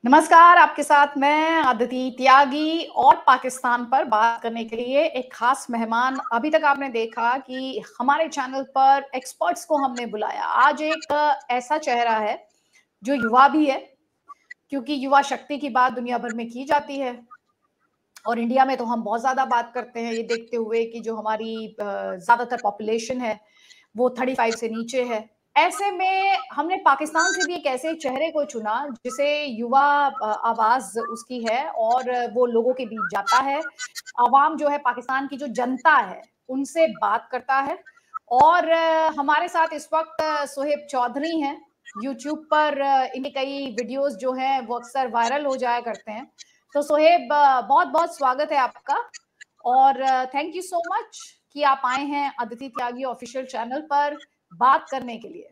नमस्कार, आपके साथ मैं अदिति त्यागी और पाकिस्तान पर बात करने के लिए एक खास मेहमान। अभी तक आपने देखा कि हमारे चैनल पर एक्सपर्ट्स को हमने बुलाया। आज एक ऐसा चेहरा है जो युवा भी है, क्योंकि युवा शक्ति की बात दुनिया भर में की जाती है और इंडिया में तो हम बहुत ज्यादा बात करते हैं, ये देखते हुए कि जो हमारी ज्यादातर पॉपुलेशन है वो 35 से नीचे है। ऐसे में हमने पाकिस्तान से भी एक ऐसे चेहरे को चुना जिसे युवा आवाज उसकी है और वो लोगों के बीच जाता है। आवाम जो है, पाकिस्तान की जो जनता है, उनसे बात करता है। और हमारे साथ इस वक्त सोहेब चौधरी हैं। यूट्यूब पर इनके कई वीडियोस जो हैं वो अक्सर वायरल हो जाया करते हैं। तो सोहेब, बहुत बहुत स्वागत है आपका और थैंक यू सो मच कि आप आए हैं अदिति त्यागी ऑफिशियल चैनल पर बात करने के लिए।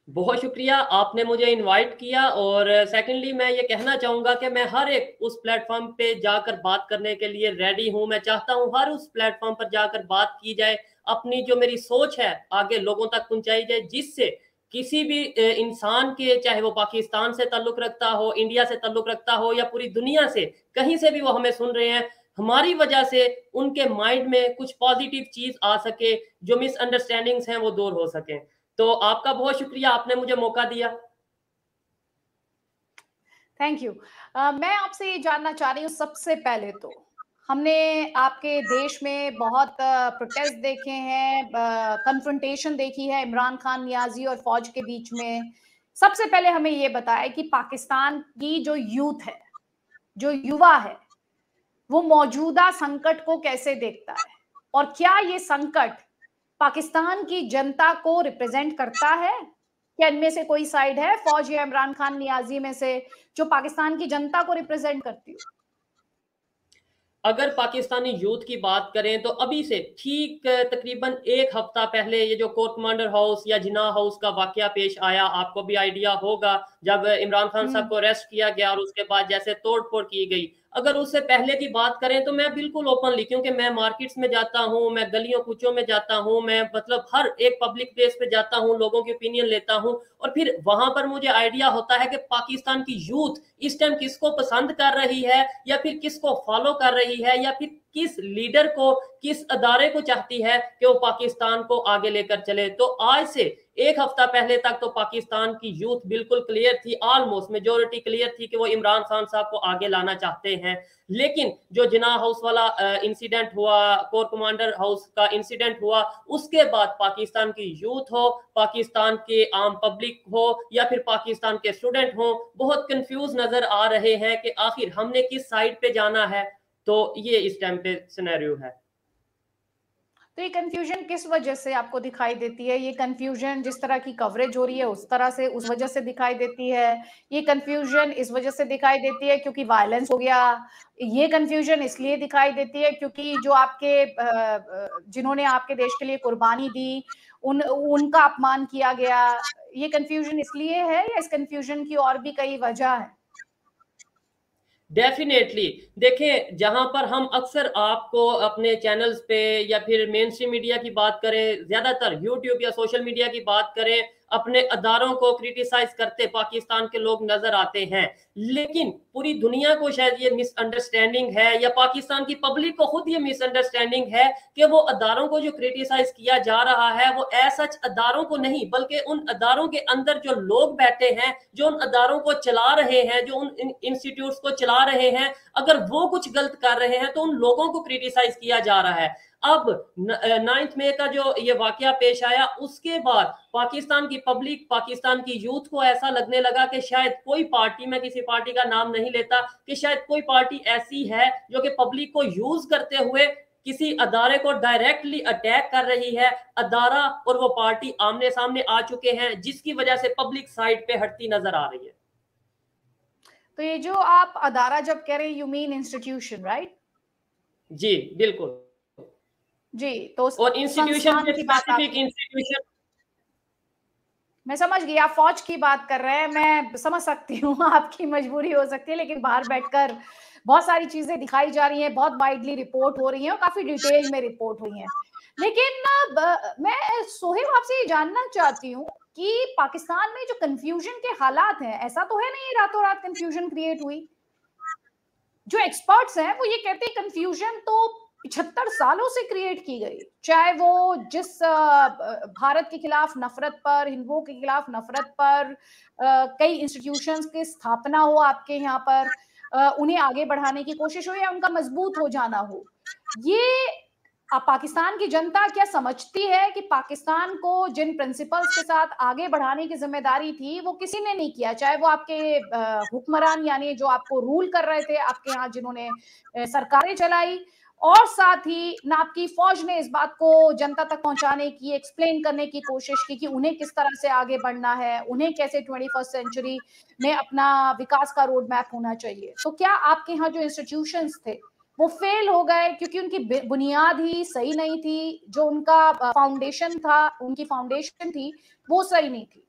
बहुत शुक्रिया, आपने मुझे इनवाइट किया। और सेकंडली मैं ये कहना चाहूँगा कि मैं हर एक उस प्लेटफॉर्म पे जाकर बात करने के लिए रेडी हूँ। मैं चाहता हूँ हर उस प्लेटफॉर्म पर जाकर बात की जाए, अपनी जो मेरी सोच है आगे लोगों तक पहुँचाई जाए, जिससे किसी भी इंसान के, चाहे वो पाकिस्तान से ताल्लुक़ रखता हो, इंडिया से ताल्लुक़ रखता हो या पूरी दुनिया से, कहीं से भी वो हमें सुन रहे हैं, हमारी वजह से उनके माइंड में कुछ पॉजिटिव चीज़ आ सके, जो मिसअंडरस्टैंडिंग्स हैं वो दूर हो सकें। तो आपका बहुत शुक्रिया, आपने मुझे मौका दिया। Thank you. मैं आपसे ये जानना चाह रही हूँ, सबसे पहले तो हमने आपके देश में बहुत प्रोटेस्ट देखे हैं, कन्फ्रंटेशन देखी है इमरान खान, नियाजी और फौज के बीच में। सबसे पहले हमें ये बताएं कि पाकिस्तान की जो यूथ है, जो युवा है, वो मौजूदा संकट को कैसे देखता है और क्या ये संकट पाकिस्तान की जनता को रिप्रेजेंट करता है? क्या इनमें से कोई साइड है, फौज या इमरान खान नियाजी में से, जो पाकिस्तान की जनता को रिप्रेजेंट करती हो? अगर पाकिस्तानी यूथ की बात करें तो अभी से ठीक तकरीबन एक हफ्ता पहले ये जो कोर्ट कमांडर हाउस या जिना हाउस का वाकया पेश आया, आपको भी आइडिया होगा, जब इमरान खान साहब को अरेस्ट किया गया और उसके बाद जैसे तोड़फोड़ की गई। अगर उससे पहले की बात करें तो मैं बिल्कुल ओपनली, क्योंकि मैं मार्केट्स में जाता हूँ, मैं गलियों कूचों में जाता हूँ, मैं मतलब हर एक पब्लिक प्लेस पे जाता हूँ, लोगों की ओपिनियन लेता हूँ और फिर वहां पर मुझे आइडिया होता है कि पाकिस्तान की यूथ इस टाइम किसको पसंद कर रही है या फिर किसको फॉलो कर रही है या फिर किस लीडर को, किस अदारे को चाहती है कि वो पाकिस्तान को आगे लेकर चले। तो आज से एक हफ्ता पहले तक तो पाकिस्तान की यूथ बिल्कुल क्लियर थी, ऑलमोस्ट मेजोरिटी क्लियर थी कि वो इमरान खान साहब को आगे लाना चाहते हैं। लेकिन जो जिना हाउस वाला इंसिडेंट हुआ, कोर कमांडर हाउस का इंसिडेंट हुआ, उसके बाद पाकिस्तान की यूथ हो, पाकिस्तान के आम पब्लिक हो या फिर पाकिस्तान के स्टूडेंट हो, बहुत कंफ्यूज नजर आ रहे हैं कि आखिर हमने किस साइड पे जाना है। तो ये इस टाइम पे सिनेरियो है। तो ये कंफ्यूजन किस वजह से आपको दिखाई देती है? ये कंफ्यूजन जिस तरह की कवरेज हो रही है उस तरह से, उस वजह से दिखाई देती है? ये कंफ्यूजन इस वजह से दिखाई देती है क्योंकि वायलेंस हो गया? ये कंफ्यूजन इसलिए दिखाई देती है क्योंकि जो आपके जिन्होंने आपके देश के लिए कुर्बानी दी, उनका अपमान किया गया? ये कंफ्यूजन इसलिए है या इस कंफ्यूजन की और भी कई वजह है? डेफिनेटली, देखें, जहां पर हम अक्सर आपको अपने चैनल्स पे या फिर मेन स्ट्रीम मीडिया की बात करें, ज्यादातर यूट्यूब या सोशल मीडिया की बात करें, अपने अदारों को क्रिटिसाइज करते पाकिस्तान के लोग नजर आते हैं। लेकिन पूरी दुनिया को शायद ये मिसअंडरस्टैंडिंग है या पाकिस्तान की पब्लिक को खुद ये मिसअंडरस्टैंडिंग है कि वो अदारों को जो क्रिटिसाइज किया जा रहा है वो सच अदारों को नहीं, बल्कि उन अदारों के अंदर जो लोग बैठे हैं, जो उन अदारों को चला रहे हैं, जो उन इंस्टीट्यूट्स को चला रहे हैं, अगर वो कुछ गलत कर रहे हैं तो उन लोगों को क्रिटिसाइज किया जा रहा है। अब 9 मई का जो ये वाकया पेश आया, उसके बाद पाकिस्तान की पब्लिक, पाकिस्तान की यूथ को ऐसा लगने लगा कि शायद कोई पार्टी, मैं किसी पार्टी का नाम नहीं लेता, कि शायद कोई पार्टी ऐसी है जो कि पब्लिक को यूज करते हुए किसी अदारे को डायरेक्टली अटैक कर रही है। अदारा और वो पार्टी आमने सामने आ चुके हैं, जिसकी वजह से पब्लिक साइड पे हटती नजर आ रही है। तो ये जो आप अदारा जब कह रहे हैं, यू मीन इंस्टीट्यूशन, राइट? जी बिल्कुल। जी, तो और इंस्टीट्यूशन संस्थान पे की बात आप, स्पेसिफिक इंस्टीट्यूशन। मैं समझ गई, आप फौज की बात कर रहे हैं। मैं समझ सकती हूँ आपकी मजबूरी हो सकती है, लेकिन बाहर बैठकर बहुत सारी चीजें दिखाई जा रही हैं, बहुत वाइडली रिपोर्ट हो रही हैं और काफी डिटेल में रिपोर्ट हुई हैं। लेकिन मैं सोहेब आपसे ये जानना चाहती हूँ कि पाकिस्तान में जो कंफ्यूजन के हालात हैं, ऐसा तो है नहीं रातों रात कंफ्यूजन क्रिएट हुई। जो एक्सपर्ट्स हैं वो ये कहते हैं कंफ्यूजन तो 75 सालों से क्रिएट की गई, चाहे वो जिस भारत के खिलाफ नफरत पर, हिंदुओं के खिलाफ नफरत पर कई इंस्टीट्यूशंस की स्थापना हो आपके यहाँ पर, उन्हें आगे बढ़ाने की कोशिश हो या उनका मजबूत हो जाना हो। ये पाकिस्तान की जनता क्या समझती है कि पाकिस्तान को जिन प्रिंसिपल्स के साथ आगे बढ़ाने की जिम्मेदारी थी वो किसी ने नहीं किया, चाहे वो आपके हुक्मरान यानी जो आपको रूल कर रहे थे, आपके यहाँ जिन्होंने सरकारें चलाई, और साथ ही ना आपकी फौज ने इस बात को जनता तक पहुंचाने की, एक्सप्लेन करने की कोशिश की कि उन्हें किस तरह से आगे बढ़ना है, उन्हें कैसे 21st सेंचुरी में अपना विकास का रोड मैप होना चाहिए। तो क्या आपके यहाँ जो इंस्टीट्यूशंस थे वो फेल हो गए क्योंकि उनकी बुनियाद ही सही नहीं थी, जो उनका फाउंडेशन था, उनकी फाउंडेशन थी, वो सही नहीं थी?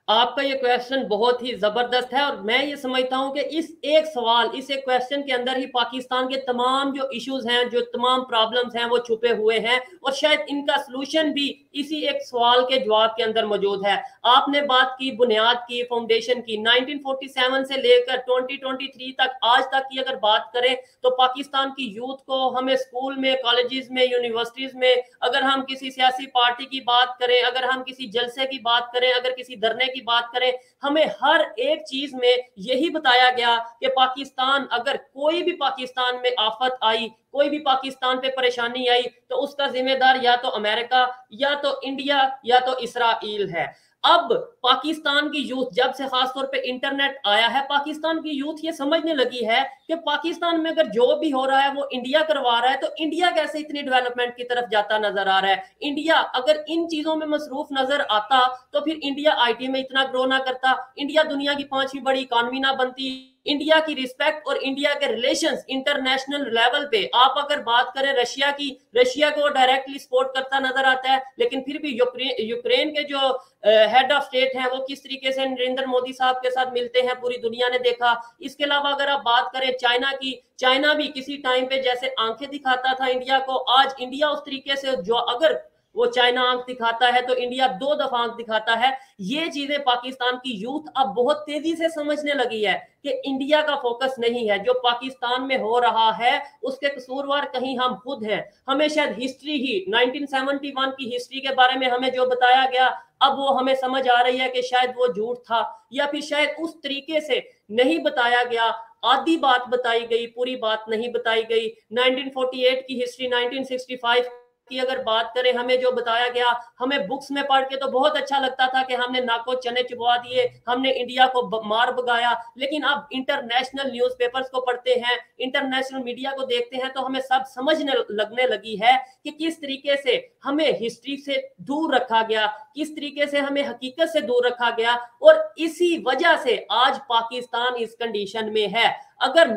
आपका ये क्वेश्चन बहुत ही जबरदस्त है और मैं ये समझता हूं कि इस एक सवाल, इस एक क्वेश्चन के अंदर ही पाकिस्तान के तमाम जो इश्यूज हैं, जो तमाम प्रॉब्लम्स हैं वो छुपे हुए हैं और शायद इनका सलूशन भी इसी एक सवाल के जवाब के अंदर मौजूद है। आपने बात की बुनियाद की, फाउंडेशन की, 1947 से लेकर 2023 तक आज तक की अगर बात करें तो पाकिस्तान की यूथ को हमें स्कूल में, कॉलेजेस में, यूनिवर्सिटीज में, अगर हम किसी सियासी पार्टी की बात करें, अगर हम किसी जलसे की बात करें, अगर किसी धरने की बात करें, हमें हर एक चीज में यही बताया गया कि पाकिस्तान, अगर कोई भी पाकिस्तान में आफत आई, कोई भी पाकिस्तान पे परेशानी आई तो उसका जिम्मेदार या तो अमेरिका, या तो इंडिया, या तो इसराइल है। अब पाकिस्तान की यूथ, जब से खासतौर पे इंटरनेट आया है, पाकिस्तान की यूथ ये समझने लगी है कि पाकिस्तान में अगर जो भी हो रहा है वो इंडिया करवा रहा है, तो इंडिया कैसे इतनी डेवलपमेंट की तरफ जाता नजर आ रहा है। इंडिया अगर इन चीजों में मसरूफ नजर आता तो फिर इंडिया आईटी में इतना ग्रो ना करता, इंडिया दुनिया की 5वीं बड़ी इकॉनमी ना बनती, इंडिया की रिस्पेक्ट और इंडिया के रिलेशंस इंटरनेशनल लेवल पे, आप अगर बात करें रशिया की, रशिया को डायरेक्टली सपोर्ट करता नजर आता है, लेकिन फिर भी यूक्रेन के जो हेड ऑफ स्टेट हैं वो किस तरीके से नरेंद्र मोदी साहब के साथ मिलते हैं पूरी दुनिया ने देखा। इसके अलावा अगर आप बात करें चाइना की, चाइना भी किसी टाइम पे जैसे आंखें दिखाता था इंडिया को, आज इंडिया उस तरीके से, जो अगर वो चाइना आंख दिखाता है तो इंडिया 2 दफा आंख दिखाता है। ये चीजें पाकिस्तान की यूथ अब बहुत तेजी से समझने लगी है कि इंडिया का फोकस नहीं है, जो पाकिस्तान में हो रहा है उसके कसूरवार कहीं हम खुद हैं। हमें शायद हिस्ट्री ही 1971 की हिस्ट्री के बारे में हमें जो बताया गया, अब वो हमें समझ आ रही है कि शायद वो झूठ था, या फिर शायद उस तरीके से नहीं बताया गया, आधी बात बताई गई, पूरी बात नहीं बताई गई। 1948 की हिस्ट्री, 1965 की अगर बात करें, हमें जो बताया गया, हमें बुक्स में पढ़ के तो बहुत अच्छा लगता था कि हमने नाको चने चुबवा दिए, हमने इंडिया को मार भगाया, लेकिन अब इंटरनेशनल न्यूज़पेपर्स को पढ़ते हैं, इंटरनेशनल मीडिया को देखते हैं तो हमें सब समझने लगने लगी है कि किस तरीके से हमें हिस्ट्री से दूर रखा गया, किस तरीके से हमें हकीकत से दूर रखा गया, और इसी वजह से आज पाकिस्तान इस कंडीशन में है। अगर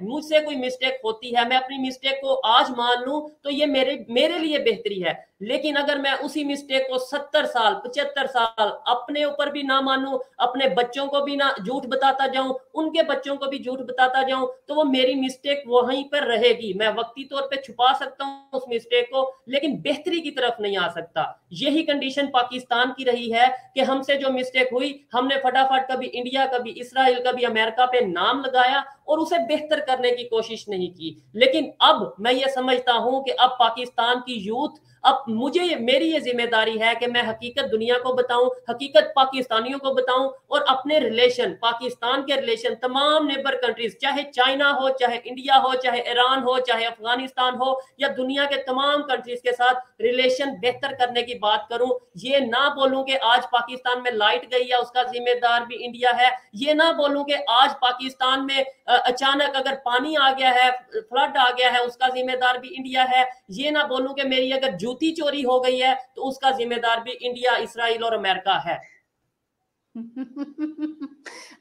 मुझसे कोई मिस्टेक होती है, मैं अपनी मिस्टेक को आज मान लूं तो ये मेरे लिए बेहतरी है, लेकिन अगर मैं उसी मिस्टेक को 70 साल 75 साल अपने ऊपर भी ना मानूं, अपने बच्चों को भी ना झूठ बताता जाऊं, उनके बच्चों को भी झूठ बताता जाऊं, तो वो मेरी मिस्टेक वहीं पर रहेगी। मैं वक्ती तौर पे छुपा सकता हूं उस मिस्टेक को, लेकिन बेहतरी की तरफ नहीं आ सकता। यही कंडीशन पाकिस्तान की रही है कि हमसे जो मिस्टेक हुई, हमने फटाफट कभी इंडिया, कभी इसराइल, कभी अमेरिका पे नाम लगाया और उसे बेहतर करने की कोशिश नहीं की। लेकिन अब मैं ये समझता हूं कि अब पाकिस्तान की यूथ, अब मेरी ये जिम्मेदारी है कि मैं हकीकत दुनिया को बताऊं, हकीकत पाकिस्तानियों को बताऊं, और अपने रिलेशन, पाकिस्तान के रिलेशन तमाम नेबर कंट्रीज, चाहे चाइना हो, चाहे इंडिया हो, चाहे ईरान हो, चाहे अफगानिस्तान हो, या दुनिया के तमाम कंट्रीज के साथ रिलेशन बेहतर करने की बात करूं। ये ना बोलूं कि आज पाकिस्तान में लाइट गई है उसका जिम्मेदार भी इंडिया है, ये ना बोलूं कि आज पाकिस्तान में अचानक अगर पानी आ गया है, फ्लड आ गया है, उसका जिम्मेदार भी इंडिया है, ये ना बोलूं कि मेरी अगर जूती चोरी हो गई है तो उसका जिम्मेदार भी इंडिया, इसराइल और अमेरिका है।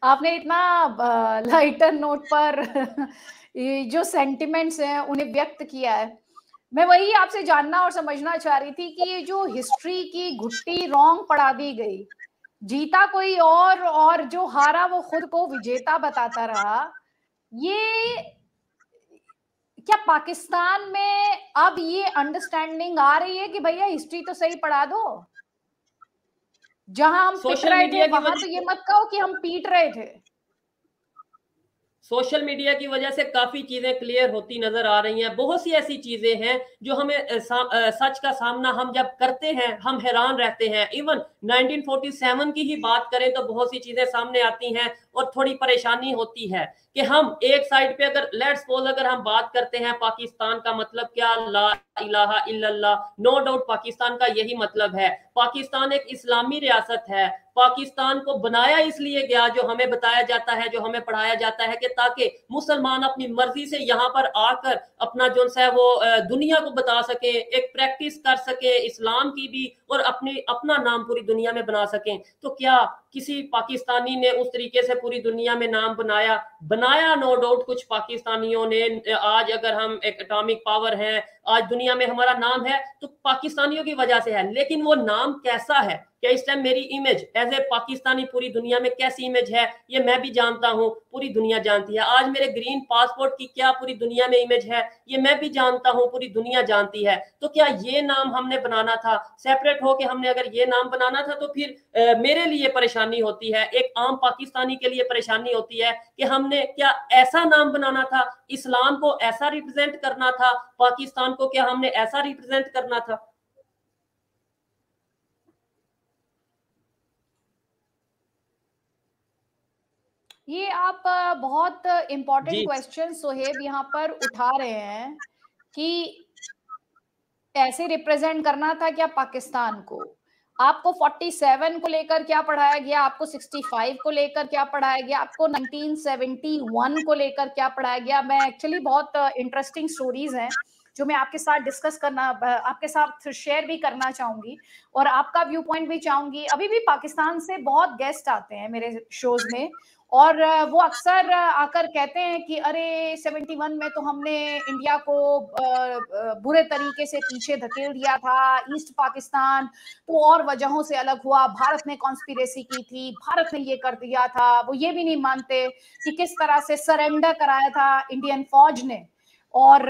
आपने इतना लाइटर नोट पर जो सेंटिमेंट्स हैं उन्हें व्यक्त किया है। मैं वही आपसे जानना और समझना चाह रही थी कि ये जो हिस्ट्री की घुट्टी रॉन्ग पढ़ा दी गई, जीता कोई और जो हारा वो खुद को विजेता बताता रहा, ये क्या पाकिस्तान में अब ये अंडरस्टैंडिंग आ रही है कि भैया हिस्ट्री तो सही पढ़ा दो, जहां हम पिट रहे थे वहां तो ये मत कहो कि हम पीट रहे थे। सोशल मीडिया की वजह से काफी चीजें क्लियर होती नजर आ रही हैं। बहुत सी ऐसी चीजें हैं जो हमें सच का सामना हम जब करते हैं हम हैरान रहते हैं। इवन 1947 की ही बात करें तो बहुत सी चीजें सामने आती हैं और थोड़ी परेशानी होती है कि हम एक साइड पे अगर लेट्स सपोज अगर हम बात करते हैं पाकिस्तान का मतलब क्या, ला इलाहा इल्लल्लाह, नो डाउट पाकिस्तान का यही मतलब है। पाकिस्तान एक इस्लामी रियासत है। पाकिस्तान को बनाया इसलिए गया, जो हमें बताया जाता है, जो हमें पढ़ाया जाता है कि ताकि मुसलमान अपनी मर्जी से यहाँ पर आकर अपना जो है वो दुनिया को बता सके, एक प्रैक्टिस कर सके इस्लाम की भी, और अपना नाम पूरी दुनिया में बना सकें। तो क्या किसी पाकिस्तानी ने उस तरीके से पूरी दुनिया में नाम बनाया? नो डाउट कुछ पाकिस्तानियों ने। आज अगर हम एक एटॉमिक पावर हैं, आज दुनिया में हमारा नाम है, तो पाकिस्तानियों की वजह से है। लेकिन वो नाम कैसा है, क्या इस टाइम मेरी इमेज एज ए पाकिस्तानी पूरी दुनिया में कैसी इमेज है, ये मैं भी जानता हूं, पूरी दुनिया जानती है। आज मेरे ग्रीन पासपोर्ट की क्या पूरी दुनिया में इमेज है, ये मैं भी जानता हूं, पूरी दुनिया जानती है। तो क्या ये नाम हमने बनाना था सेपरेट होके? हमने अगर ये नाम बनाना था तो फिर मेरे लिए परेशानी होती है, एक आम पाकिस्तानी के लिए परेशानी होती है कि हमने क्या ऐसा नाम बनाना था, इस्लाम को ऐसा रिप्रेजेंट करना था, पाकिस्तान को क्या हमने ऐसा रिप्रेजेंट करना था? ये आप बहुत इंपॉर्टेंट क्वेश्चन सोहेब यहाँ पर उठा रहे हैं कि ऐसे रिप्रेजेंट करना था क्या पाकिस्तान को। आपको 47 को लेकर क्या पढ़ाया गया, आपको 65 को लेकर क्या पढ़ाया गया, आपको 1971 को लेकर क्या पढ़ाया गया। मैं एक्चुअली बहुत इंटरेस्टिंग स्टोरीज हैं जो मैं आपके साथ डिस्कस करना, आपके साथ शेयर भी करना चाहूंगी और आपका व्यू पॉइंट भी चाहूंगी। अभी भी पाकिस्तान से बहुत गेस्ट आते हैं मेरे शोज में और वो अक्सर आकर कहते हैं कि अरे 71 में तो हमने इंडिया को बुरे तरीके से पीछे धकेल दिया था, ईस्ट पाकिस्तान तो और वजहों से अलग हुआ, भारत ने कॉन्स्पिरेसी की थी, भारत ने ये कर दिया था। वो ये भी नहीं मानते कि किस तरह से सरेंडर कराया था इंडियन फौज ने, और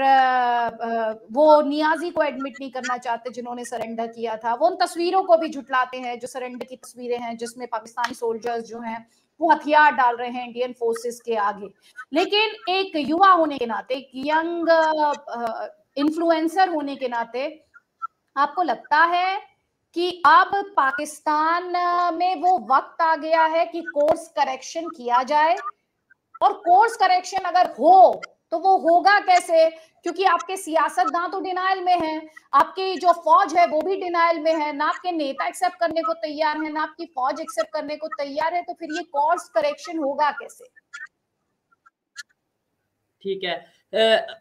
वो नियाजी को एडमिट नहीं करना चाहते जिन्होंने सरेंडर किया था। वो उन तस्वीरों को भी झुटलाते हैं जो सरेंडर की तस्वीरें हैं, जिसमें पाकिस्तानी सोल्जर्स जो हैं वो हथियार डाल रहे हैं इंडियन फोर्सेस के आगे। लेकिन एक युवा होने के नाते, एक यंग इन्फ्लुएंसर होने के नाते, आपको लगता है कि अब पाकिस्तान में वो वक्त आ गया है कि कोर्स करेक्शन किया जाए? और कोर्स करेक्शन अगर हो तो वो होगा कैसे? क्योंकि आपके सियासतदान तो डिनाइल में हैं, आपकी जो फौज है वो भी डिनाइल में है, ना आपके नेता एक्सेप्ट करने को तैयार है, ना आपकी फौज एक्सेप्ट करने को तैयार है। तो फिर ये कोर्स करेक्शन होगा कैसे? ठीक है,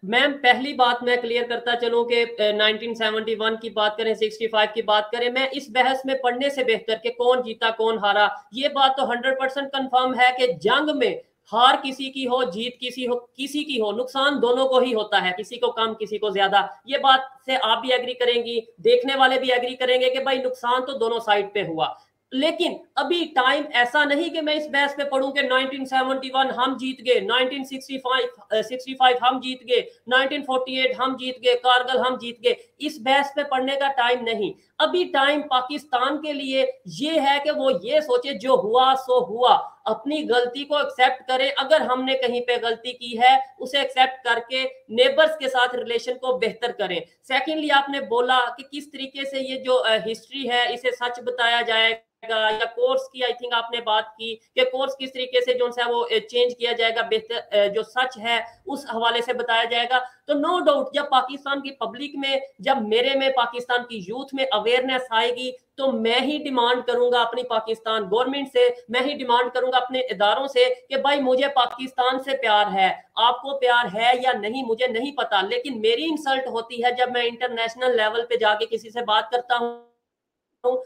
मैम पहली बात मैं क्लियर करता चलूं कि 1971 की बात करें, 65 की बात करें, मैं इस बहस में पढ़ने से बेहतर कि कौन जीता कौन हारा, ये बात तो 100% कंफर्म है कि जंग में हार किसी की हो, जीत किसी की हो, नुकसान दोनों को ही होता है, किसी को कम किसी को ज्यादा। ये बात से आप भी एग्री करेंगी, देखने वाले भी एग्री करेंगे कि भाई नुकसान तो दोनों साइड पे हुआ। लेकिन अभी टाइम ऐसा नहीं कि मैं इस बहस पे पढ़ूं कि 1971 हम जीत गए, 1965 हम जीत गए, 1948 हम जीत गए, कारगिल हम जीत गए। इस बहस पे पढ़ने का टाइम नहीं। अभी टाइम पाकिस्तान के लिए ये है कि वो ये सोचे जो हुआ सो हुआ, अपनी गलती को एक्सेप्ट करे, अगर हमने कहीं पे गलती की है उसे एक्सेप्ट करके नेबर्स के साथ रिलेशन को बेहतर करें। सेकेंडली, आपने बोला कि किस तरीके से ये जो हिस्ट्री है इसे सच बताया जाए, या कोर्स की आई थिंक आपने बात की कि कोर्स किस तरीके से जो है वो चेंज किया जाएगा, बेहतर जो सच है उस हवाले से बताया जाएगा। तो नो डाउट जब पाकिस्तान की पब्लिक में, जब मेरे में, पाकिस्तान की यूथ में अवेयरनेस आएगी तो मैं ही डिमांड करूंगा अपनी पाकिस्तान गवर्नमेंट से, मैं ही डिमांड करूंगा अपने इदारों से कि भाई मुझे पाकिस्तान से प्यार है, आपको प्यार है या नहीं मुझे नहीं पता, लेकिन मेरी इंसल्ट होती है जब मैं इंटरनेशनल लेवल पे जाके किसी से बात करता हूँ,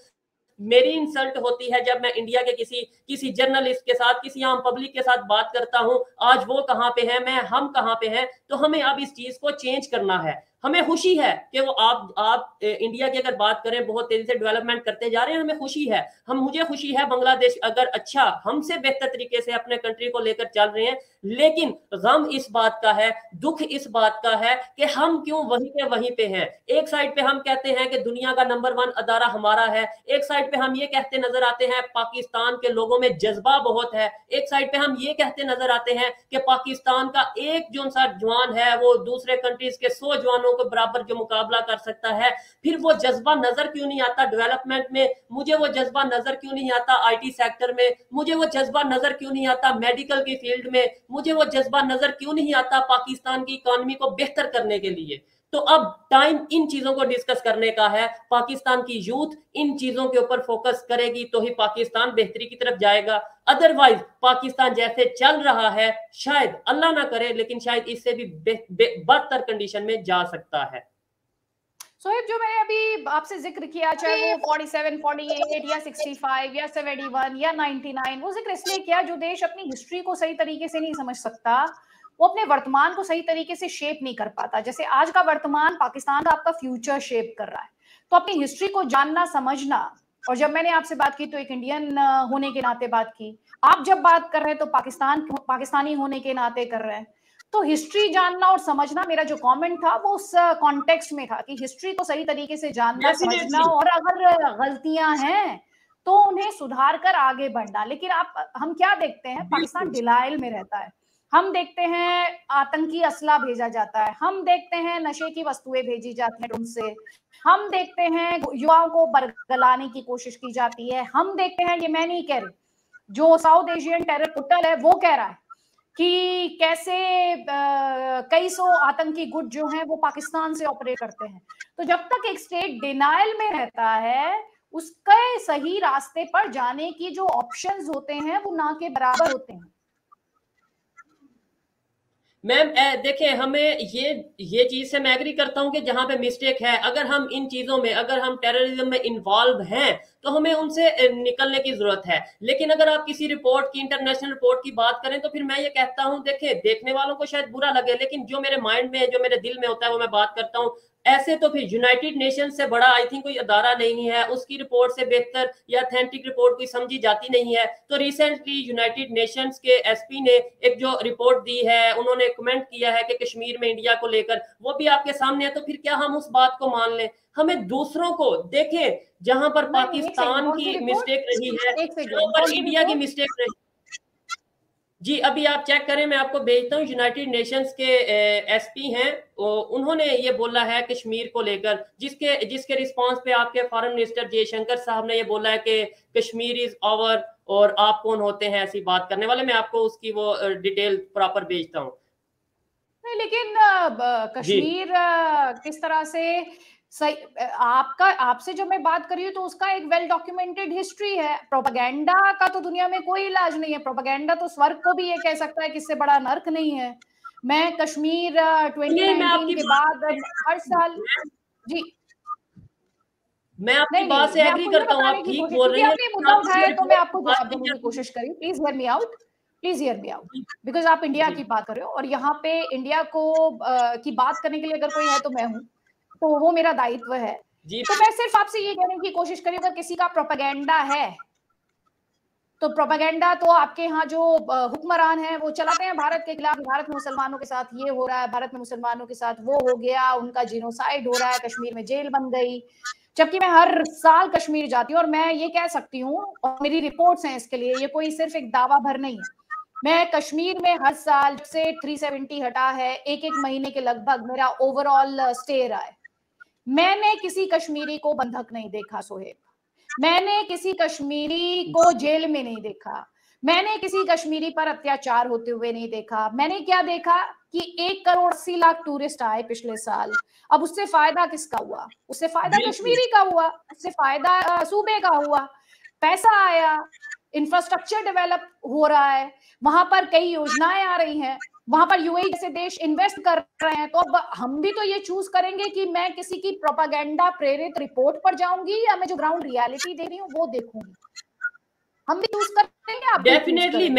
मेरी इंसल्ट होती है जब मैं इंडिया के किसी जर्नलिस्ट के साथ, किसी आम पब्लिक के साथ बात करता हूं। आज वो कहां पे है, हम कहां पे हैं। तो हमें अब इस चीज को चेंज करना है। हमें खुशी है कि वो आप इंडिया की अगर बात करें बहुत तेजी से डेवलपमेंट करते जा रहे हैं, हमें खुशी है। मुझे खुशी है बांग्लादेश अगर अच्छा हमसे बेहतर तरीके से अपने कंट्री को लेकर चल रहे हैं, लेकिन गम इस बात का है, दुख इस बात का है कि हम क्यों वहीं पे हैं। एक साइड पे हम कहते हैं कि दुनिया का नंबर 1 अदारा हमारा है, एक साइड पे हम ये कहते नजर आते हैं पाकिस्तान के लोगों में जज्बा बहुत है, एक साइड पे हम ये कहते नजर आते हैं कि पाकिस्तान का एक जो सा जवान है वो दूसरे कंट्रीज के 100 जवानों के बराबर जो मुकाबला कर सकता है। फिर वो जज्बा नजर क्यों नहीं आता डेवलपमेंट में, मुझे वो जज्बा नजर क्यों नहीं आता आईटी सेक्टर में, मुझे वो जज्बा नजर क्यों नहीं आता मेडिकल की फील्ड में, मुझे वो जज्बा नजर क्यों नहीं आता पाकिस्तान की इकोनॉमी को बेहतर करने के लिए। तो अब टाइम इन चीजों को डिस्कस करने का है। पाकिस्तान की यूथ इन चीजों के ऊपर फोकस करेगी तो ही पाकिस्तान बेहतरी की तरफ जाएगा। अदरवाइज पाकिस्तान जैसे चल रहा है शायद अल्लाह ना करे लेकिन शायद इससे भी बदतर कंडीशन में जा सकता है। सोहेब, जो मैंने अभी आपसे जिक्र किया, चाहे वो 47, 48 या 65 या 71 या 99, वो जिक्र इसलिए किया जो देश अपनी हिस्ट्री को सही तरीके से नहीं समझ सकता, वो अपने वर्तमान को सही तरीके से शेप नहीं कर पाता। जैसे आज का वर्तमान पाकिस्तान का आपका फ्यूचर शेप कर रहा है, तो अपनी हिस्ट्री को जानना समझना। और जब मैंने आपसे बात की तो एक इंडियन होने के नाते बात की, आप जब बात कर रहे हैं तो पाकिस्तानी होने के नाते कर रहे हैं। तो हिस्ट्री जानना और समझना, मेरा जो कमेंट था वो उस कॉन्टेक्स्ट में था कि हिस्ट्री को सही तरीके से जानना समझना, और अगर गलतियां हैं तो उन्हें सुधार कर आगे बढ़ना। लेकिन हम क्या देखते हैं, पाकिस्तान डिलाइल में रहता है। हम देखते हैं आतंकी असला भेजा जाता है, हम देखते हैं नशे की वस्तुएं भेजी जाती हैं उनसे, हम देखते हैं युवाओं को बरगलाने की कोशिश की जाती है, हम देखते हैं, ये मैं नहीं कह रही, जो साउथ एशियन टेरर पोर्टल है वो कह रहा है कि कैसे कई सौ आतंकी गुट जो हैं वो पाकिस्तान से ऑपरेट करते हैं। तो जब तक एक स्टेट डिनाइल में रहता है, उसके सही रास्ते पर जाने की जो ऑप्शंस होते हैं वो ना के बराबर होते हैं। मैम देखिए, हमें ये चीज से मैं एग्री करता हूं कि जहां पे मिस्टेक है, अगर हम इन चीजों में, अगर हम टेररिज्म में इन्वॉल्व हैं तो हमें उनसे निकलने की जरूरत है। लेकिन अगर आप किसी रिपोर्ट की, इंटरनेशनल रिपोर्ट की बात करें तो फिर मैं ये कहता हूं, देखिए देखने वालों को शायद बुरा लगे लेकिन जो मेरे माइंड में है, जो मेरे दिल में होता है वो मैं बात करता हूं। ऐसे तो फिर यूनाइटेड नेशन से बड़ा आई थिंक कोई अदारा नहीं है, उसकी रिपोर्ट से बेहतर या ऑथेंटिक रिपोर्ट कोई समझी जाती नहीं है। तो रिसेंटली यूनाइटेड नेशंस के एसपी ने एक जो रिपोर्ट दी है, उन्होंने कमेंट किया है कि कश्मीर में इंडिया को लेकर, वो भी आपके सामने है। तो फिर क्या हम उस बात को मान लें? हमें दूसरों को देखें, जहां पर पाकिस्तान की मिस्टेक रही है वहां पर इंडिया की मिस्टेक रही। जी अभी आप चेक करें, मैं आपको भेजता हूँ। यूनाइटेड नेशंस के एसपी हैं, उन्होंने ये बोला है कश्मीर को लेकर, जिसके रिस्पांस पे आपके फॉरेन मिनिस्टर जयशंकर साहब ने ये बोला है कि कश्मीर इज आवर, और आप कौन होते हैं ऐसी बात करने वाले। मैं आपको उसकी वो डिटेल प्रॉपर भेजता हूँ। नहीं, लेकिन कश्मीर किस तरह से सही, आपसे जो मैं बात कर रही हूँ तो उसका एक वेल डॉक्यूमेंटेड हिस्ट्री है। प्रोपेगेंडा का तो दुनिया में कोई इलाज नहीं है। प्रोपेगेंडा तो स्वर्ग को भी ये कह सकता है कि इससे बड़ा नर्क नहीं है। मैं कश्मीर 2019 के बाद हर साल, जी मैं आपकी बात से एग्री करता हूँ, आप ठीक बोल रही हैं। आपने मुद्दा उठाया तो मैं आपको जवाब देने की कोशिश करी। Please hear me out, please hear me out, because आप इंडिया की बात कर रहे हो और यहाँ पे इंडिया को की बात करने के लिए अगर कोई है तो मैं हूँ, तो वो मेरा दायित्व है। तो मैं सिर्फ आपसे ये कहने की कोशिश करी, अगर किसी का प्रोपेगेंडा है तो प्रोपेगेंडा तो आपके यहाँ जो हुक्मरान हैं वो चलाते हैं भारत के खिलाफ, भारत में मुसलमानों के साथ ये हो रहा है, भारत में मुसलमानों के साथ वो हो गया, उनका जीनोसाइड हो रहा है, कश्मीर में जेल बन गई। जबकि मैं हर साल कश्मीर जाती हूँ और मैं ये कह सकती हूँ, और मेरी रिपोर्ट्स हैं इसके लिए, ये कोई सिर्फ एक दावा भर नहीं है, मैं कश्मीर में हर साल से 370 हटा है, एक महीने के लगभग मेरा ओवरऑल स्टे रहा है। मैंने किसी कश्मीरी को बंधक नहीं देखा सोहेब, मैंने किसी कश्मीरी को जेल में नहीं देखा, मैंने किसी कश्मीरी पर अत्याचार होते हुए नहीं देखा। मैंने क्या देखा कि 1,80,00,000 टूरिस्ट आए पिछले साल। अब उससे फायदा किसका हुआ? उससे फायदा कश्मीरी का हुआ, उससे फायदा सूबे का हुआ, पैसा आया, इंफ्रास्ट्रक्चर डेवलप हो रहा है, वहां पर कई योजनाएं आ रही हैं, वहां पर यूएई जैसे देश इन्वेस्ट कर रहे हैं। तो अब हम भी तो ये चूज करेंगे कि मैं किसी की प्रोपागेंडा प्रेरित रिपोर्ट पर जाऊंगी या मैं जो ग्राउंड रियलिटी दे रही हूँ वो देखूंगी। हम भी चूज करेंगे, आप डेफिनेटली।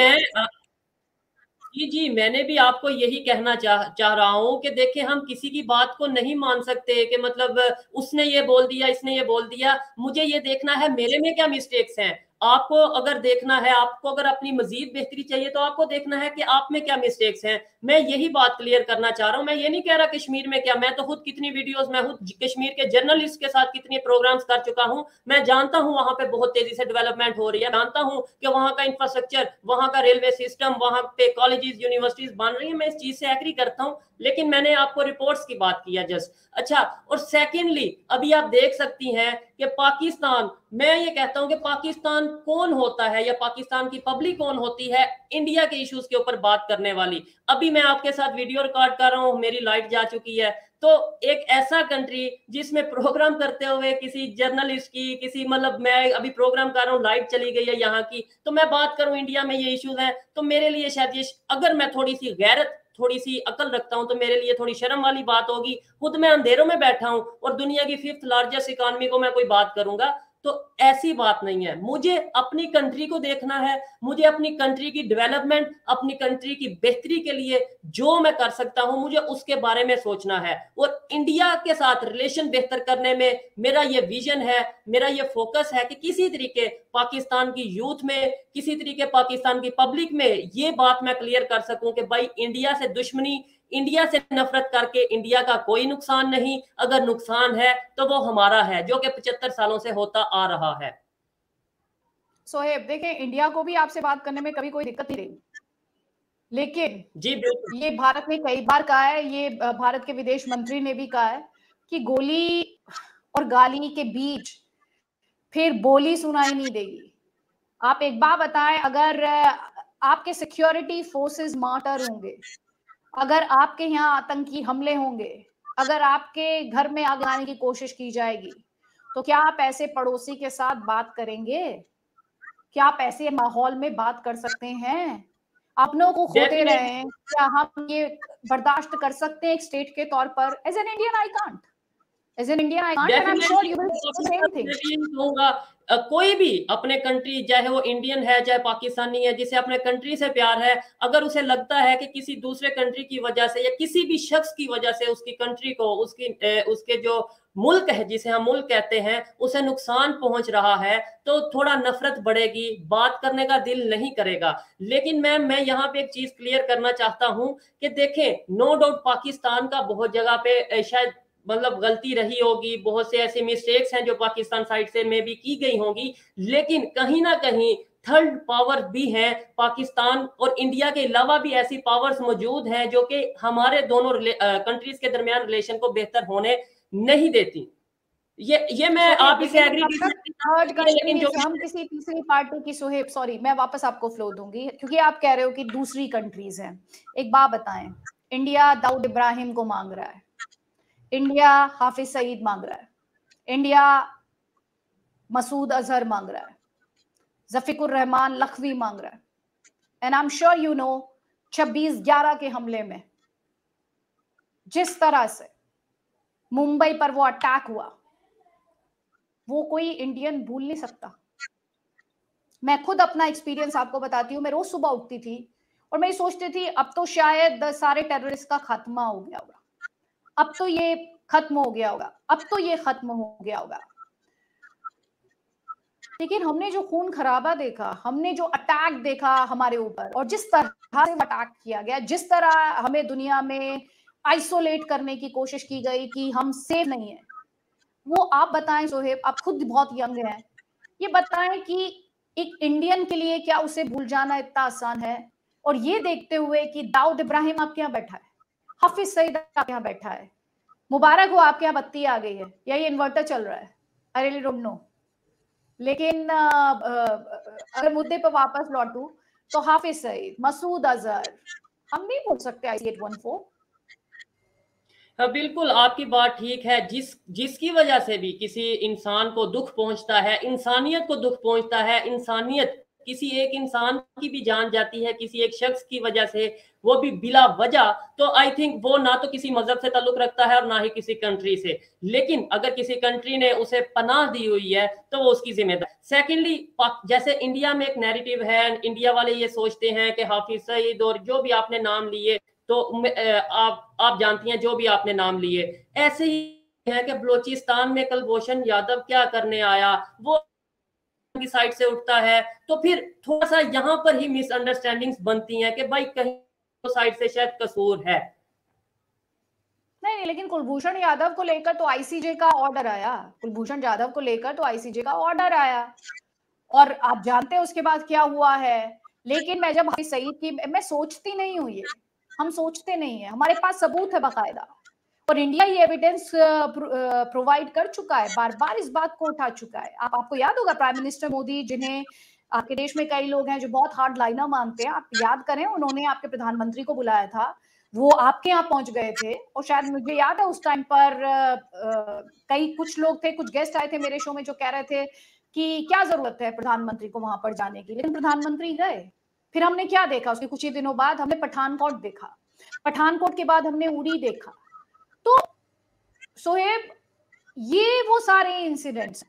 जी जी, मैंने भी आपको यही कहना चाह रहा हूँ कि देखिए, हम किसी की बात को नहीं मान सकते कि मतलब उसने ये बोल दिया, इसने ये बोल दिया। मुझे ये देखना है मेरे में क्या मिस्टेक्स हैं। आपको अगर देखना है, आपको अगर अपनी मजीद बेहतरी चाहिए, तो आपको देखना है कि आप में क्या मिस्टेक्स हैं। मैं यही बात क्लियर करना चाह रहा हूँ। मैं ये नहीं कह रहा कश्मीर में क्या, मैं तो खुद कितनी वीडियोस, मैं खुद कश्मीर के जर्नलिस्ट के साथ कितने प्रोग्राम्स कर चुका हूँ। मैं जानता हूँ वहां पे बहुत तेजी से डेवलपमेंट हो रही है, जानता हूँ कि वहां का इंफ्रास्ट्रक्चर, वहां का रेलवे सिस्टम, वहां पे कॉलेजेस यूनिवर्सिटीज बन रही है। मैं इस चीज से एग्री करता हूँ, लेकिन मैंने आपको रिपोर्ट्स की बात किया जस्ट। अच्छा, और सेकेंडली, अभी आप देख सकती हैं कि पाकिस्तान, मैं ये कहता हूं कि पाकिस्तान कौन होता है, या पाकिस्तान की पब्लिक कौन होती है इंडिया के इश्यूज के ऊपर बात करने वाली। अभी मैं आपके साथ वीडियो रिकॉर्ड कर रहा हूं, मेरी लाइट जा चुकी है। तो एक ऐसा कंट्री जिसमें प्रोग्राम करते हुए किसी जर्नलिस्ट की, किसी मतलब मैं अभी प्रोग्राम कर रहा हूँ, लाइट चली गई है यहाँ की, तो मैं बात करूं इंडिया में ये इश्यूज हैं, तो मेरे लिए शायद ये, अगर मैं थोड़ी सी गैरत, थोड़ी सी अकल रखता हूं, तो मेरे लिए थोड़ी शर्म वाली बात होगी। खुद मैं अंधेरों में बैठा हूं और दुनिया की 5th लार्जेस्ट इकोनॉमी को मैं कोई बात करूंगा, तो ऐसी बात नहीं है। मुझे अपनी कंट्री को देखना है, मुझे अपनी कंट्री की डेवलपमेंट, अपनी कंट्री की बेहतरी के लिए जो मैं कर सकता हूं, मुझे उसके बारे में सोचना है। और इंडिया के साथ रिलेशन बेहतर करने में मेरा ये विजन है, मेरा ये फोकस है कि किसी तरीके पाकिस्तान की यूथ में, किसी तरीके पाकिस्तान की पब्लिक में ये बात मैं क्लियर कर सकूं कि भाई, इंडिया से दुश्मनी, इंडिया से नफरत करके इंडिया का कोई नुकसान नहीं। अगर नुकसान है तो वो हमारा है, जो कि 75 सालों से होता आ रहा है। सोहेब, देखिए, इंडिया को भी आपसे बात करने में कभी कोई दिक्कत नहीं रही, लेकिन जी बिल्कुल। ये भारत ने कई बार कहा है, ये भारत के विदेश मंत्री ने भी कहा है कि गोली और गाली के बीच फिर बोली सुनाई नहीं देगी। आप एक बात बताएं, अगर आपके सिक्योरिटी फोर्सेस मार्टर होंगे, अगर आपके यहाँ आतंकी हमले होंगे, अगर आपके घर में आग लगाने की कोशिश की जाएगी, तो क्या आप ऐसे पड़ोसी के साथ बात करेंगे? क्या आप ऐसे माहौल में बात कर सकते हैं? अपनों को खोते डेफिनेटली। रहे, क्या हम ये बर्दाश्त कर सकते हैं एक स्टेट के तौर पर? As an Indian I can't, as an Indian I can't, and I am sure definitely you will the same thing. मैं भी यही कहूंगा, कोई भी अपने कंट्री, चाहे वो इंडियन है चाहे पाकिस्तानी है, जिसे अपने कंट्री से प्यार है, अगर उसे लगता है कि किसी दूसरे कंट्री की वजह से या किसी भी शख्स की वजह से उसकी कंट्री को, उसके जो मुल्क है, जिसे हम मुल्क कहते हैं, उसे नुकसान पहुंच रहा है, तो थोड़ा नफरत बढ़ेगी, बात करने का दिल नहीं करेगा। लेकिन मैं यहाँ पे एक चीज क्लियर करना चाहता हूं कि देखें, नो डाउट पाकिस्तान का बहुत जगह पे शायद मतलब गलती रही होगी, बहुत से ऐसे मिस्टेक्स हैं जो पाकिस्तान साइड से में भी की गई होंगी, लेकिन कहीं ना कहीं थर्ड पावर भी है पाकिस्तान और इंडिया के अलावा भी ऐसी पावर्स मौजूद हैं जो कि हमारे दोनों कंट्रीज के दरमियान रिलेशन को बेहतर होने नहीं देती। ये मैं, सोहेब, आप इसे देखिए, एग्री जब तक थर्ड कीजिए, लेकिन जो कंट्रीज, हम किसी तीसरी पार्टी की, सोहेब सॉरी, मैं वापस आपको फ्लो दूंगी क्योंकि आप कह रहे हो कि दूसरी कंट्रीज हैं। एक बात बताएं, इंडिया दाऊद इब्राहिम को मांग रहा है, इंडिया हाफिज सईद मांग रहा है, इंडिया मसूद अजहर मांग रहा है, जफिकुर रहमान लखवी मांग रहा है, and I am sure you know 26/11 के हमले में जिस तरह से मुंबई पर वो अटैक हुआ, वो कोई इंडियन भूल नहीं सकता। मैं खुद अपना एक्सपीरियंस आपको बताती हूँ। मैं रोज सुबह उठती थी और मैं सोचती थी अब तो शायद सारे टेररिस्ट का खात्मा हो गया होगा, अब तो ये खत्म हो गया होगा, अब तो ये खत्म हो गया होगा। लेकिन हमने जो खून खराबा देखा, हमने जो अटैक देखा हमारे ऊपर, और जिस तरह से अटैक किया गया, जिस तरह हमें दुनिया में आइसोलेट करने की कोशिश की गई कि हम सेफ नहीं है, वो आप बताएं सोहेब, आप खुद बहुत यंग हैं, ये बताएं कि एक इंडियन के लिए क्या उसे भूल जाना इतना आसान है? और ये देखते हुए कि दाऊद इब्राहिम आपके यहाँ बैठा है, हाफिज सईद आपके यहाँ बैठा है, मुबारक हो आपके यहाँ बत्ती आ गई है या ये इन्वर्टर चल रहा है, आई रियली डोंट नो। लेकिन अगर मुद्दे पर वापस लौटूं, तो हाफिज सईद, मसूद अजहर, हम नहीं बोल सकते IC-814। हाँ बिल्कुल, आपकी बात ठीक है। जिसकी वजह से भी किसी इंसान को दुख पहुंचता है, इंसानियत को दुख पहुंचता है, इंसानियत किसी एक इंसान की भी जान जाती है किसी एक शख्स की वजह से, वो भी बिला वजह, तो आई थिंक वो ना तो किसी मजहब से ताल्लुक रखता है और ना ही किसी कंट्री से। लेकिन अगर किसी कंट्री ने उसे पनाह दी हुई है तो वो उसकी जिम्मेदारी। सेकेंडली, जैसे इंडिया में एक नैरेटिव है, इंडिया वाले ये सोचते हैं कि हाफिज सईद और जो भी आपने नाम लिए, तो आप जानती हैं जो भी आपने नाम लिए, ऐसे ही है कि बलोचिस्तान में कुलभूषण यादव क्या करने आया, वो की साइड से उठता है, तो फिर थोड़ा सा यहाँ पर ही मिसअंडरस्टैंडिंग्स बनती हैं कि भाई कहीं तो साइड से शायद कसूर है। नहीं, लेकिन कुलभूषण यादव को लेकर तो आईसीजे का ऑर्डर आया, कुलभूषण यादव को लेकर तो आईसीजे का ऑर्डर आया, और आप जानते हैं उसके बाद क्या हुआ है। लेकिन मैं जब हाफिज सईद की, मैं सोचती नहीं हूँ, ये हम सोचते नहीं है, हमारे पास सबूत है बाकायदा, और इंडिया ये एविडेंस प्रोवाइड कर चुका है, बार बार इस बात को उठा चुका है। आपको याद होगा प्राइम मिनिस्टर मोदी, जिन्हें आपके देश में कई लोग हैं जो बहुत हार्ड लाइनर मानते हैं, आप याद करें, उन्होंने आपके प्रधानमंत्री को बुलाया था, वो आपके यहाँ पहुंच गए थे, और शायद मुझे याद है उस टाइम पर कई कुछ लोग थे, कुछ गेस्ट आए थे मेरे शो में जो कह रहे थे कि क्या जरूरत है प्रधानमंत्री को वहां पर जाने की, लेकिन प्रधानमंत्री गए। फिर हमने क्या देखा, उसके कुछ ही दिनों बाद हमने पठानकोट देखा, पठानकोट के बाद हमने उड़ी देखा। तो सोहेब, ये वो सारे इंसिडेंट्स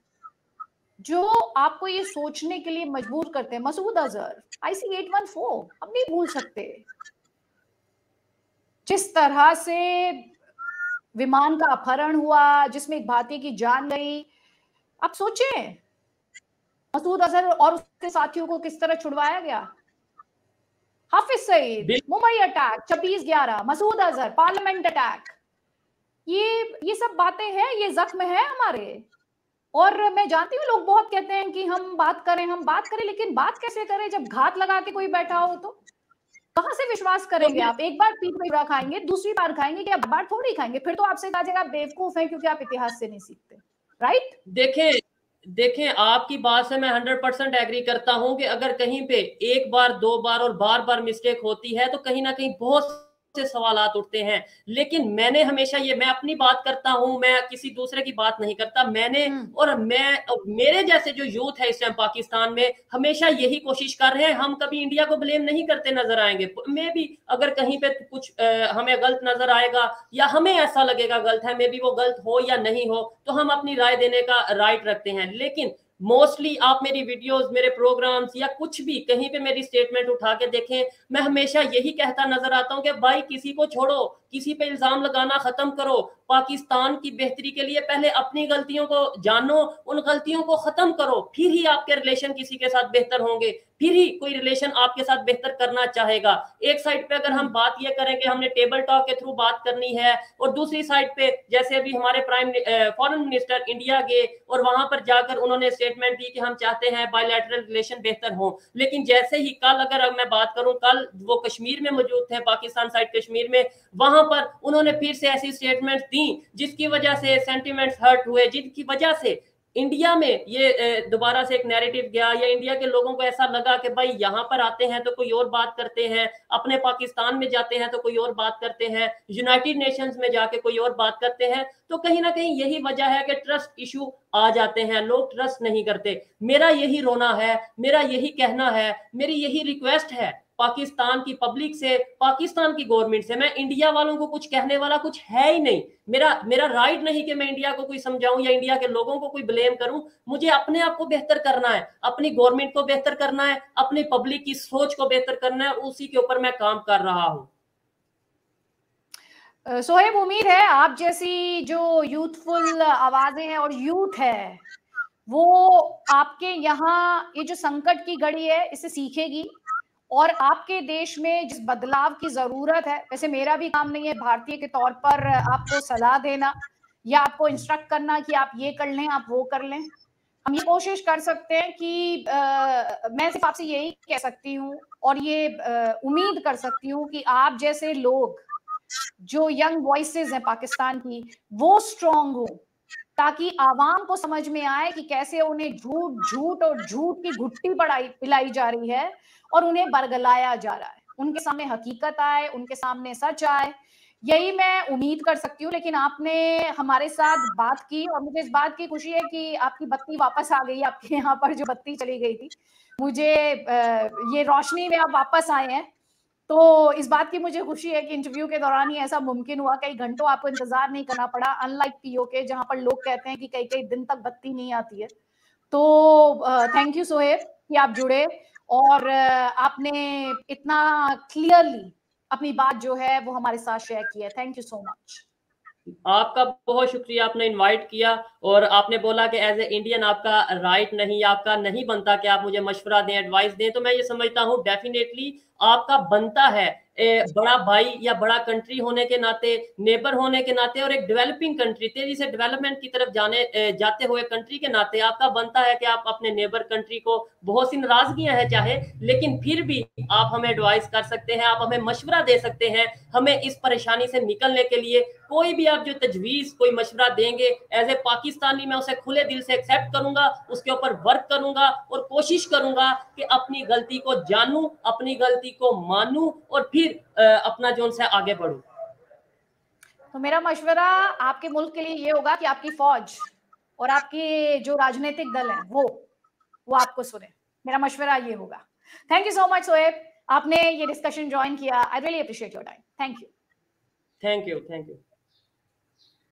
जो आपको ये सोचने के लिए मजबूर करते हैं। मसूद अजहर, IC 814, हम नहीं भूल सकते जिस तरह से विमान का अपहरण हुआ, जिसमें एक भारतीय की जान गई। आप सोचें, मसूद अजहर और उसके साथियों को किस तरह छुड़वाया गया। Hafiz Saeed, Mumbai attack 26/11, Masood Azhar parliament attack, ये सब बातें हैं, ये जख्म है हमारे। और मैं जानती हूँ लोग बहुत कहते हैं कि हम बात करें, लेकिन बात कैसे करें जब घात लगा के कोई बैठा हो, तो कहां से विश्वास करेंगे आप। एक बार पीठ पे बुरा खाएंगे, दूसरी बार खाएंगे, क्या बार थोड़ी खाएंगे, फिर तो आपसे कहा जाएगा आप बेवकूफ हैं क्योंकि आप इतिहास से नहीं सीखते। राइट, देखें आपकी बात से मैं 100% एग्री करता हूं कि अगर कहीं पे एक बार, दो बार और बार बार मिस्टेक होती है तो कहीं ना कहीं बहुत से सवालात उठते हैं। लेकिन मैंने हमेशा मैं अपनी बात करता हूं, मैं किसी दूसरे की बात नहीं करता। मेरे जैसे जो यूथ है इस टाइम पाकिस्तान में, हमेशा यही कोशिश कर रहे हैं, हम कभी इंडिया को ब्लेम नहीं करते नजर आएंगे। मे भी अगर कहीं पे कुछ हमें गलत नजर आएगा या हमें ऐसा लगेगा गलत है, मे बी वो गलत हो या नहीं हो, तो हम अपनी राय देने का राइट रखते हैं। लेकिन मोस्टली आप मेरी वीडियोस, मेरे प्रोग्राम्स या कुछ भी कहीं पे मेरी स्टेटमेंट उठा के देखें, मैं हमेशा यही कहता नजर आता हूं कि भाई किसी को छोड़ो, किसी पे इल्जाम लगाना खत्म करो। पाकिस्तान की बेहतरी के लिए पहले अपनी गलतियों को जानो, उन गलतियों को खत्म करो, फिर ही आपके रिलेशन किसी के साथ बेहतर होंगे, फिर ही कोई रिलेशन आपके साथ बेहतर करना चाहेगा। एक साइड पे अगर हम बात ये करें कि हमने टेबल टॉक के थ्रू बात करनी है, और दूसरी साइड पे जैसे अभी हमारे फॉरेन मिनिस्टर इंडिया गए और वहां पर जाकर उन्होंने स्टेटमेंट दी कि हम चाहते हैं बायलैटरल रिलेशन बेहतर हो। लेकिन जैसे ही कल अगर मैं बात करूं, कल वो कश्मीर में मौजूद थे, पाकिस्तान साइड कश्मीर में, वहां पर उन्होंने फिर से ऐसी स्टेटमेंट्स दी जिसकी वजह से सेंटिमेंट्स हर्ट हुए, जिसकी वजह से इंडिया में ये दोबारा से एक नैरेटिव गया, या इंडिया के लोगों को ऐसा लगा कि भाई यहाँ पर आते हैं तो कोई और बात करते हैं, अपने पाकिस्तान में जाते हैं तो कोई और बात करते हैं, यूनाइटेड नेशंस में जाके कोई और बात करते हैं। तो कहीं ना कहीं यही वजह है कि ट्रस्ट इशू आ जाते हैं, लोग ट्रस्ट नहीं करते। मेरा यही रोना है, मेरा यही कहना है, मेरी यही रिक्वेस्ट है पाकिस्तान की पब्लिक से, पाकिस्तान की गवर्नमेंट से। मैं इंडिया वालों को कुछ कहने वाला कुछ है ही नहीं, मेरा राइट नहीं कि मैं इंडिया को कोई समझाऊं या इंडिया के लोगों को कोई ब्लेम करूं। मुझे अपने आप को बेहतर करना है, अपनी गवर्नमेंट को बेहतर करना है, अपनी पब्लिक की सोच को बेहतर करना है, उसी के ऊपर मैं काम कर रहा हूं। सोहेब, उम्मीद है आप जैसी जो यूथफुल आवाजें हैं और यूथ है वो आपके यहाँ ये जो संकट की घड़ी है इससे सीखेगी, और आपके देश में जिस बदलाव की जरूरत है, वैसे मेरा भी काम नहीं है भारतीय के तौर पर आपको सलाह देना या आपको इंस्ट्रक्ट करना कि आप ये कर लें, आप वो कर लें। हम ये कोशिश कर सकते हैं कि मैं सिर्फ आपसे यही कह सकती हूँ और ये उम्मीद कर सकती हूँ कि आप जैसे लोग, जो यंग वॉइसेस हैं पाकिस्तान की, वो स्ट्रांग हो, ताकि आवाम को समझ में आए कि कैसे उन्हें झूठ की घुट्टी पिलाई जा रही है और उन्हें बरगलाया जा रहा है। उनके सामने हकीकत आए, उनके सामने सच आए यही मैं उम्मीद कर सकती हूँ, लेकिन आपने हमारे साथ बात की और मुझे इस बात की खुशी है कि आपकी बत्ती वापस आ गई, आपके यहाँ पर जो बत्ती चली गई थी। मुझे ये रोशनी में आप वापस आए हैं, तो इस बात की मुझे खुशी है कि इंटरव्यू के दौरान ही ऐसा मुमकिन हुआ, कई घंटों आपको इंतज़ार नहीं करना पड़ा, अनलाइक पीओके जहाँ पर लोग कहते हैं कि कई-कई दिन तक बत्ती नहीं आती है। तो थैंक यू सोहेब कि आप जुड़े और आपने इतना क्लियरली अपनी बात जो है वो हमारे साथ शेयर की है। Thank you so much. आपका बहुत शुक्रिया, आपने इनवाइट किया और आपने बोला कि एज ए इंडियन आपका राइट नहीं, आपका नहीं बनता कि आप मुझे मशवरा दें, एडवाइस दें। तो मैं ये समझता हूँ डेफिनेटली आपका बनता है, बड़ा भाई या बड़ा कंट्री होने के नाते, नेबर होने के नाते और एक डेवलपिंग कंट्री, तेजी से डेवलपमेंट की तरफ जाते हुए कंट्री के नाते आपका बनता है कि आप अपने नेबर कंट्री को, बहुत सी नाराजगियां हैं चाहे, लेकिन फिर भी आप हमें एडवाइस कर सकते हैं, आप हमें मशवरा दे सकते हैं। हमें इस परेशानी से निकलने के लिए कोई भी आप जो तजवीज़, कोई मशवरा देंगे, एज ए पाकिस्तानी मैं उसे खुले दिल से एक्सेप्ट करूंगा, उसके ऊपर वर्क करूंगा और कोशिश करूंगा कि अपनी गलती को जानूं, अपनी गलती को मानूं और फिर अपना जो उनसे आगे बढ़ूं। तो मेरा मशवरा आपके मुल्क के लिए ये होगा कि आपकी फौज और आपके जो राजनीतिक दल हैं वो आपको सुने। मेरा मशवरा ये होगा। Thank you so much Sohaib, आपने ये डिस्कशन ज्वाइन किया। I really appreciate your time. Thank you. Thank you, thank you.